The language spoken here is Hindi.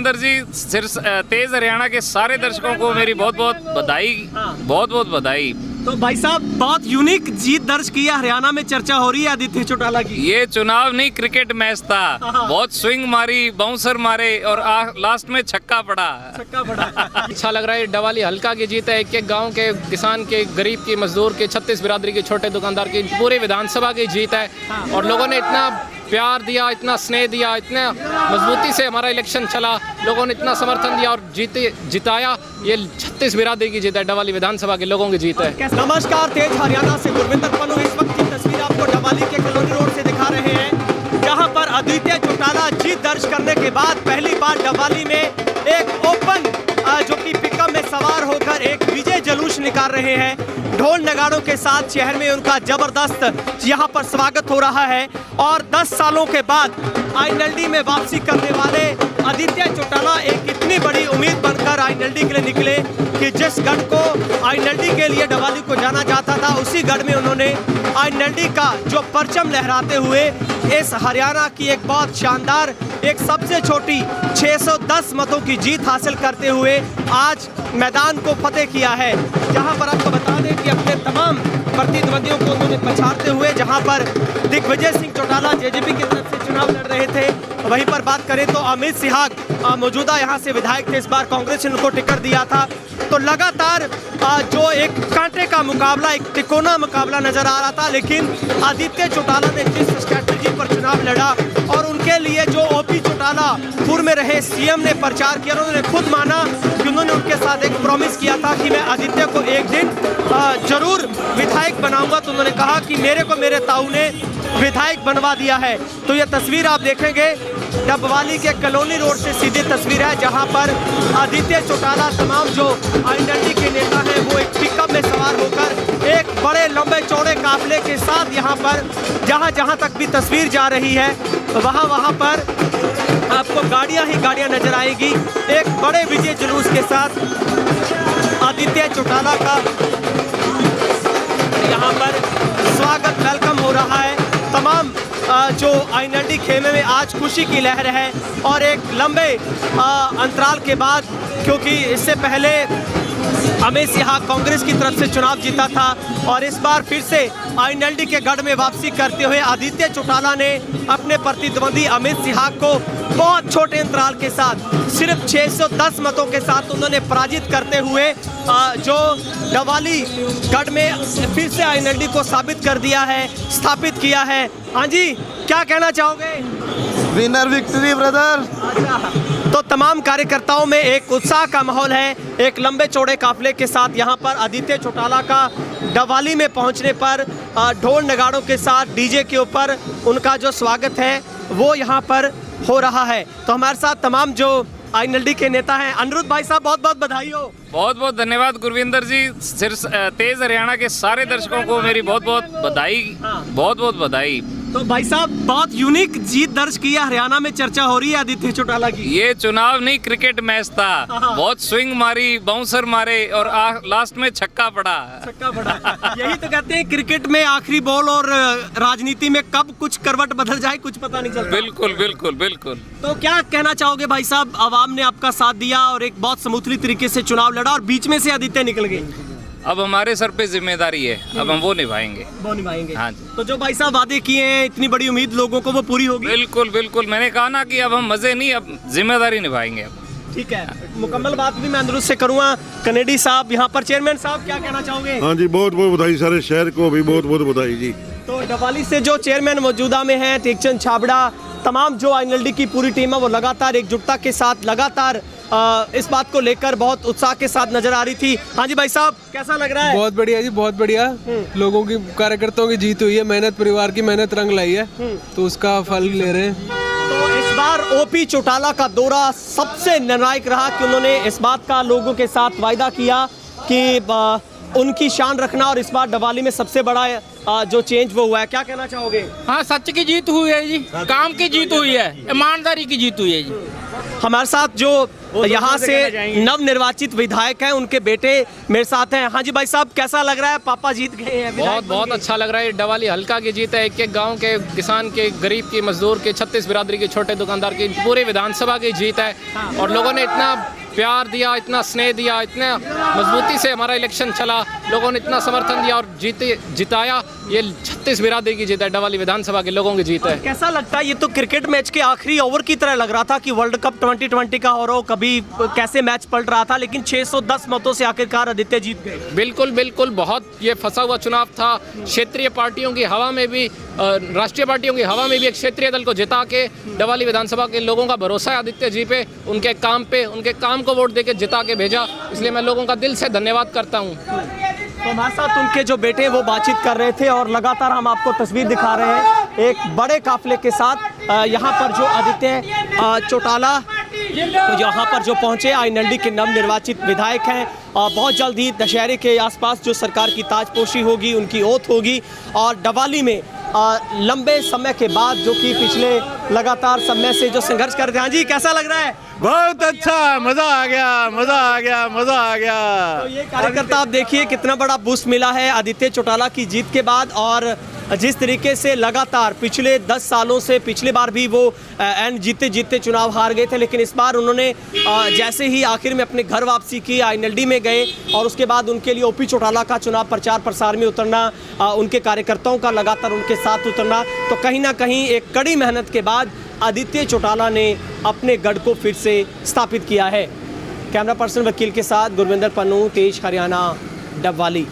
गुरविंदर जी, तेज हरियाणा के सारे दर्शकों को मेरी बहुत बहुत बधाई, बहुत बहुत बधाई। तो भाई साहब, बहुत यूनिक जीत दर्ज की है, हरियाणा में चर्चा हो रही है आदित्य चौटाला की। ये चुनाव नहीं, क्रिकेट मैच था। बहुत स्विंग मारी, बाउंसर मारे और लास्ट में छक्का पड़ा। अच्छा लग रहा है। डवाली हल्का की जीत है। एक गांव के किसान के, गरीब की, मजदूर के, 36 बिरादरी के, छोटे दुकानदार की, पूरे विधानसभा की जीत है। और लोगों ने इतना प्यार दिया, इतना स्नेह दिया, इतना मजबूती से हमारा इलेक्शन चला, लोगों ने इतना समर्थन दिया और जिताया। ये 36 बिरादरी की जीत है, डवाली विधानसभा के लोगों की जीत है। नमस्कार, तेज हरियाणा से गुरविंदर पन्नू इस वक्त की तस्वीर आपको डवाली के कॉलोनी रोड से दिखा रहे हैं, जहां पर आदित्य चौटाला जीत दर्ज करने के बाद पहली बार डवाली में एक ओपन जो कि पिकअप में सवार होकर एक विजय जुलूस निकाल रहे हैं। ढोल नगाड़ों के साथ शहर में उनका जबरदस्त यहां पर स्वागत हो रहा है। और 10 सालों के बाद आईएनएलडी में वापसी करने वाले आदित्य चौटाला एक इतनी बड़ी उम्मीद बनकर आईएनएलडी के लिए निकले कि जिस गढ़ को आईएनएलडी के लिए डवाली को जाना जाता था, उसी गढ़ में उन्होंने आईएनएलडी का जो परचम लहराते हुए इस हरियाणा की एक बहुत शानदार, एक सबसे छोटी 610 मतों की जीत हासिल करते हुए आज मैदान को फतेह किया है। जहां पर आपको बता दें कि अपने तमाम प्रतिद्वंदियों को उन्होंने पछाड़ते हुए, जहां पर दिग्विजय सिंह चौटाला जेजेपी की तरफ से चुनाव लड़ रहे थे, वहीं पर बात करें तो अमित सिहाग मौजूदा यहां से विधायक थे, इस बार कांग्रेस ने उनको टिकट दिया था। तो लगातार जो एक कांटे का मुकाबला, एक तिकोना मुकाबला नजर आ रहा था, लेकिन आदित्य चौटाला ने जिस स्ट्रैटेजी पर चुनाव लड़ा और उनके लिए जो ओपी चौटाला पूर्व में रहे सीएम ने प्रचार किया, उन्होंने खुद माना कि उन्होंने उनके साथ एक प्रॉमिस किया था कि मैं आदित्य को एक दिन जरूर विधायक बनाऊंगा। तो उन्होंने कहा कि मेरे को मेरे ताऊ ने विधायक बनवा दिया है। तो ये तस्वीर आप देखेंगे डबवाली के कॉलोनी रोड से सीधी तस्वीर है, जहां पर आदित्य चौटाला तमाम जो आईएनएलडी के नेता हैं वो एक पिकअप में सवार होकर एक बड़े लंबे चौड़े काफिले के साथ यहां पर जहां तक भी तस्वीर जा रही है वहां पर आपको गाड़ियां ही गाड़ियां नजर आएगी। एक बड़े विजय जुलूस के साथ आदित्य चौटाला का यहाँ पर स्वागत, वेलकम हो रहा है। तमाम जो आईएनएलडी खेमे में आज खुशी की लहर है और एक लंबे अंतराल के बाद, क्योंकि इससे पहले अमित सिहाग कांग्रेस की तरफ से चुनाव जीता था और इस बार फिर से आईएनएलडी के गढ़ में वापसी करते हुए आदित्य चौटाला ने अपने प्रतिद्वंदी अमित सिहाग को बहुत छोटे अंतराल के साथ सिर्फ 610 मतों के साथ उन्होंने पराजित करते हुए जो डवाली गढ़ में फिर से आईएनएलडी को साबित कर दिया है, स्थापित किया है। हाँ जी, क्या कहना चाहोगे? Winner victory brother. तो तमाम कार्यकर्ताओं में एक उत्साह का माहौल है। एक लंबे चौड़े काफिले के साथ यहाँ पर आदित्य चौटाला का डवाली में पहुँचने पर ढोल नगाड़ों के साथ डीजे के ऊपर उनका जो स्वागत है वो यहाँ पर हो रहा है। तो हमारे साथ तमाम जो आईएनएलडी के नेता हैं, अनिरुद्ध भाई साहब, बहुत बहुत बधाई हो। बहुत बहुत धन्यवाद गुरविंदर जी। तेज हरियाणा के सारे दर्शकों को मेरी बहुत बहुत बधाई, बहुत बहुत बधाई। तो भाई साहब, बहुत यूनिक जीत दर्ज की है, हरियाणा में चर्चा हो रही है आदित्य चौटाला की। ये चुनाव नहीं, क्रिकेट मैच था। बहुत स्विंग मारी, बाउंसर मारे और लास्ट में छक्का पड़ा। यही तो कहते हैं, क्रिकेट में आखिरी बॉल और राजनीति में कब कुछ करवट बदल जाए कुछ पता नहीं चलता। बिल्कुल बिल्कुल बिल्कुल। तो क्या कहना चाहोगे भाई साहब, आवाम ने आपका साथ दिया और एक बहुत स्मूथली तरीके से चुनाव लड़ा और बीच में से आदित्य निकल गए। अब हमारे सर पे जिम्मेदारी है, अब हम वो निभाएंगे। हाँ जी। तो जो भाई साहब वादे किए हैं, इतनी बड़ी उम्मीद लोगों को, वो पूरी होगी? बिल्कुल बिल्कुल। मैंने कहा ना कि अब हम मजे नहीं, अब जिम्मेदारी निभाएंगे। अब ठीक है, मुकम्मल बात भी मैं अनुरोध से करूँगा। कनेडी साहब यहाँ पर, चेयरमैन साहब, क्या कहना चाहोगे? हाँ जी, बहुत बहुत बधाई, सारे शहर को भी बहुत बहुत बधाई जी। तो डवाली से जो चेयरमैन मौजूदा में हैं, टेकचंद छाबड़ा, तमाम जो आईएनएलडी की पूरी टीम है वो लगातार एकजुटता के साथ लगातार इस बात को लेकर बहुत उत्साह के साथ नजर आ रही थी। हाँ जी भाई साहब, कैसा लग रहा है? बहुत बढ़िया जी, बहुत बढ़िया। लोगों की, कार्यकर्ताओं की जीत हुई है, मेहनत, परिवार की मेहनत रंग लाई है, तो उसका फल ले रहे हैं। तो इस बार ओपी चौटाला का दौरा सबसे निर्णायक रहा कि उन्होंने इस बात का लोगों के साथ वायदा किया कि उनकी शान रखना और इस बार डबवाली में सबसे बड़ा जो चेंज वो हुआ है, क्या कहना चाहोगे? हाँ, सच की जीत हुई है जी, काम की जीत हुई है, ईमानदारी की जीत हुई है जी। हमारे साथ जो यहाँ से नव निर्वाचित विधायक हैं, उनके बेटे मेरे साथ हैं। हाँ जी भाई साहब, कैसा लग रहा है? पापा जीत गए हैं। बहुत अच्छा लग रहा है। डबवाली हल्का की जीत है। एक गांव के किसान के, गरीब की, मजदूर के, 36 बिरादरी के, छोटे दुकानदार की, पूरे विधानसभा की जीत है। और लोगों ने इतना प्यार दिया, इतना स्नेह दिया, इतना मजबूती से हमारा इलेक्शन चला, लोगों ने इतना समर्थन दिया और जिताया। ये 36 बिरादरी की जीत है, डबवाली विधानसभा के लोगों की जीत है। कैसा लगता है? ये तो क्रिकेट मैच के आखिरी ओवर की तरह लग रहा था कि वर्ल्ड कप 2020 का हो रहा हो, कभी कैसे मैच पलट रहा था, लेकिन 610 मतों से आखिरकार आदित्य जीत गए। बिल्कुल बहुत ये फंसा हुआ चुनाव था। क्षेत्रीय पार्टियों की हवा में भी, राष्ट्रीय पार्टियों की हवा में भी एक क्षेत्रीय दल को जिता के डबवाली विधानसभा के लोगों का भरोसा है आदित्य जी पे, उनके काम पे, उनके काम को वोट देके जिता के भेजा, इसलिए मैं लोगों का दिल से धन्यवाद करता हूँ। तो हमारे साथ उनके जो बेटे वो बातचीत कर रहे थे और लगातार हम आपको तस्वीर दिखा रहे हैं एक बड़े काफिले के साथ। यहाँ पर जो आदित्य चौटाला तो यहाँ पर जो पहुँचे, आईनंडी के नव निर्वाचित विधायक हैं। बहुत जल्द ही दशहरे के आसपास जो सरकार की ताजपोशी होगी, उनकी ओथ होगी और डबवाली में लंबे समय के बाद, जो कि पिछले लगातार समय से जो संघर्ष कर रहे हैं। हाँ जी, कैसा लग रहा है? बहुत अच्छा, मजा आ गया, मजा आ गया, मजा आ गया। तो ये कार्यकर्ता आप देखिए कितना बड़ा बूस्ट मिला है आदित्य चौटाला की जीत के बाद। और जिस तरीके से लगातार पिछले 10 सालों से, पिछले बार भी वो एंड जीते चुनाव हार गए थे, लेकिन इस बार उन्होंने जैसे ही आखिर में अपने घर वापसी की, आईएनएलडी में गए और उसके बाद उनके लिए ओपी चौटाला का चुनाव प्रचार प्रसार में उतरना, उनके कार्यकर्ताओं का लगातार उनके साथ उतरना, तो कहीं ना कहीं एक कड़ी मेहनत के बाद आदित्य चौटाला ने अपने गढ़ को फिर से स्थापित किया है। कैमरा पर्सन वकील के साथ गुरविंदर पन्नू, तेज हरियाणा, डबवाली।